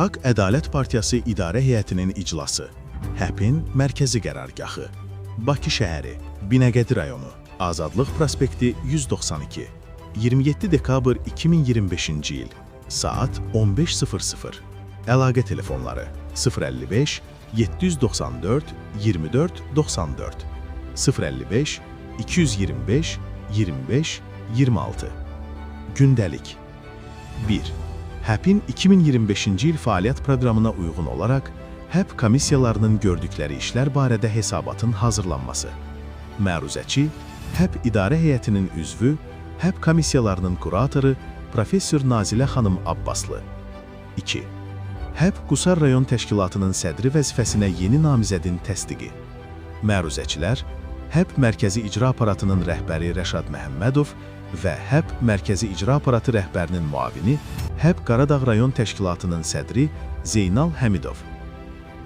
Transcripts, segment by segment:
Haqq Ədalət Partiyası İdarə Heyətinin iclası, HƏP-in mərkəzi qərargahı, Bakı şəhəri, Binəqədi rayonu, Azadlıq prospekti 192, 27 dekabr 2025-ci il, saat 15:00. Əlaqə telefonları 055 794 24 94, 055 225 25 26. Gündəlik 1. HƏP-in 2025-ci il fəaliyyət proqramına uyğun olaraq HƏP komissiyalarının gördükləri işlər barədə hesabatın hazırlanması. Məruzəçi, HƏP İdarə Heyətinin üzvü, HƏP komissiyalarının kuratoru Professor Nazilə xanım Abbaslı. 2. HƏP Qusar rayon təşkilatının sədri vəzifəsinə yeni namizədin təsdiqi. Məruzəçilər, HƏP Mərkəzi İcra Aparatının rəhbəri Rəşad Məhəmmədov və HƏP Mərkəzi İcra Aparatı rəhbərinin müavini, HƏP Qaradağ rayon təşkilatının sədri Zeynal Həmidov.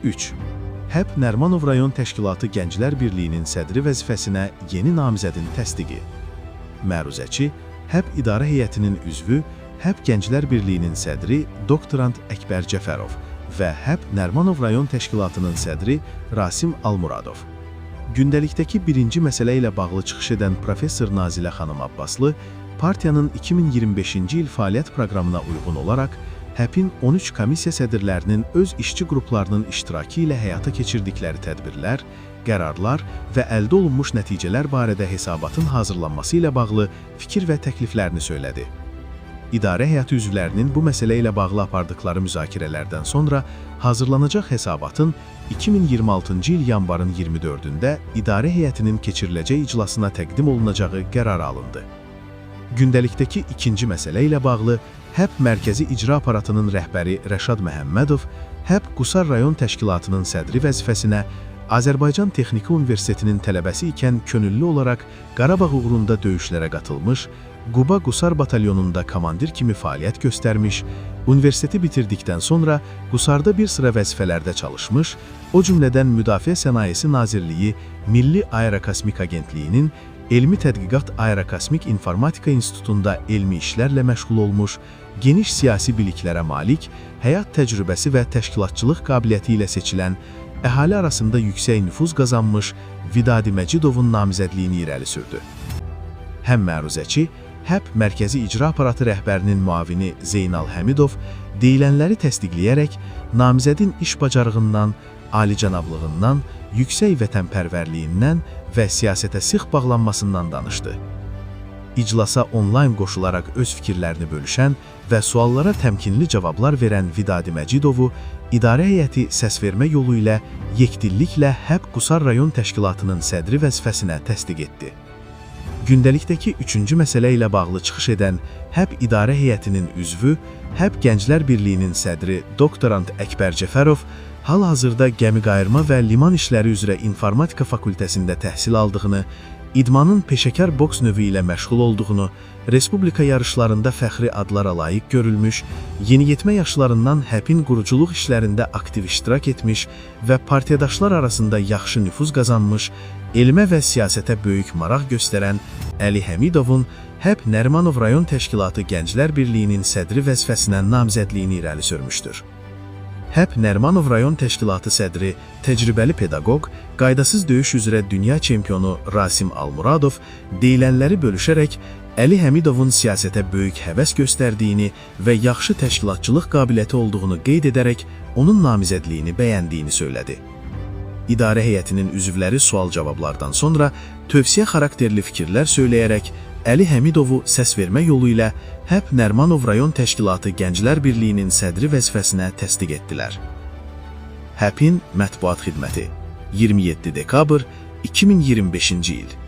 3. HƏP Nərmanov rayon təşkilatı Gənclər Birliyinin sədri vəzifəsinə yeni namizədin təsdiqi. Məruzəçi, HƏP İdarə Heyətinin üzvü, HƏP Gənclər Birliyinin sədri Doktorant Əkbər Cəfərov və HƏP Nərmanov rayon təşkilatının sədri Rasim Almuradov. Gündəlikdəki birinci məsələ ilə bağlı çıxış edən Professor Nazilə xanım Abbaslı, partiyanın 2025-ci il fəaliyyət proqramına uyğun olaraq HƏP-in 13 komissiya sədrlərinin öz işçi qruplarının iştirakı ilə həyata keçirdikləri tədbirlər, qərarlar və əldə olunmuş nəticələr barədə hesabatın hazırlanması ilə bağlı fikir və təkliflərini söylədi. İdarə heyəti üzvlərinin bu məsələ ilə bağlı apardıqları müzakirələrdən sonra hazırlanacaq hesabatın 2026-cı il yanvarın 24-də İdarə heyətinin keçiriləcək iclasına təqdim olunacağı qərar alındı. Gündəlikdəki ikinci məsələ ilə bağlı HƏP Mərkəzi İcra Aparatının rəhbəri Rəşad Məhəmmədov, HƏP Qusar rayon təşkilatının sədri vəzifəsinə Azərbaycan Texniki Universitetinin tələbəsi ikən könüllü olaraq Qarabağ uğrunda döyüşlərə qatılmış, Quba Qusar batalyonunda komandir kimi fəaliyyət göstərmiş, universiteti bitirdikdən sonra Qusarda bir sıra vəzifələrdə çalışmış, o cümlədən Müdafiə Sənayesi Nazirliyi Milli Aerokosmik Agentliyinin Elmi Tədqiqat Aerokosmik İnformatika İnstitutunda elmi işlərlə məşğul olmuş, geniş siyasi biliklərə malik, həyat təcrübəsi və təşkilatçılıq qabiliyyəti ilə seçilən, əhali arasında yüksək nüfuz qazanmış Vidadi Məcidovun namizədliyini irəli sürdü. Həm məruzəçi, HƏP Mərkəzi İcra Aparatı rəhbərinin müavini Zeynal Həmidov deyilənləri təsdiqləyərək namizədin iş bacarığından, alicənablığından, yüksək vətənpərvərliyindən və siyasətə sıx bağlanmasından danışdı. İclasa onlayn qoşularaq öz fikirlərini bölüşən və suallara təmkinli cavablar verən Vidadi Məcidovu İdarə heyəti səsvermə yolu ilə yekdilliklə HƏP Qusar rayon təşkilatının sədri vəzifəsinə təsdiq etdi. Gündəlikdəki üçüncü məsələ ilə bağlı çıxış edən HƏP İdarə Heyətinin üzvü, HƏP Gənclər Birliyinin sədri Doktorant Əkbər Cəfərov hal-hazırda gəmiqayırma və liman işləri üzrə İnformatika fakültəsində təhsil aldığını, idmanın peşəkar boks növü ilə məşğul olduğunu, respublika yarışlarında fəxri adlara layiq görülmüş, yeniyetmə yaşlarından HƏP-in quruculuq işlərində aktiv iştirak etmiş və partiyadaşlar arasında yaxşı nüfuz qazanmış, elmə və siyasətə böyük maraq göstərən Əli Həmidovun HƏP Nərmanov rayon təşkilatı Gənclər Birliyinin sədri vəzifəsinə namizədliyini irəli sürmüşdür. HƏP Nərmanov rayon təşkilatı sədri, təcrübəli pedaqoq, qaydasız döyüş üzrə dünya çempionu Rasim Almuradov deyilənləri bölüşərək Əli Həmidovun siyasətə böyük həvəs göstərdiyini və yaxşı təşkilatçılıq qabiliyyəti olduğunu qeyd edərək onun namizədliyini bəyəndiyini söylədi. İdarə heyətinin üzvləri sual-cavablardan sonra tövsiyə xarakterli fikirlər söyləyərək Əli Həmidovu səsvermə yolu ilə HƏP Nərmanov rayon təşkilatı Gənclər Birliyinin sədri vəzifəsinə təsdiq etdilər. HƏP-in mətbuat xidməti 27 dekabr 2025-ci il.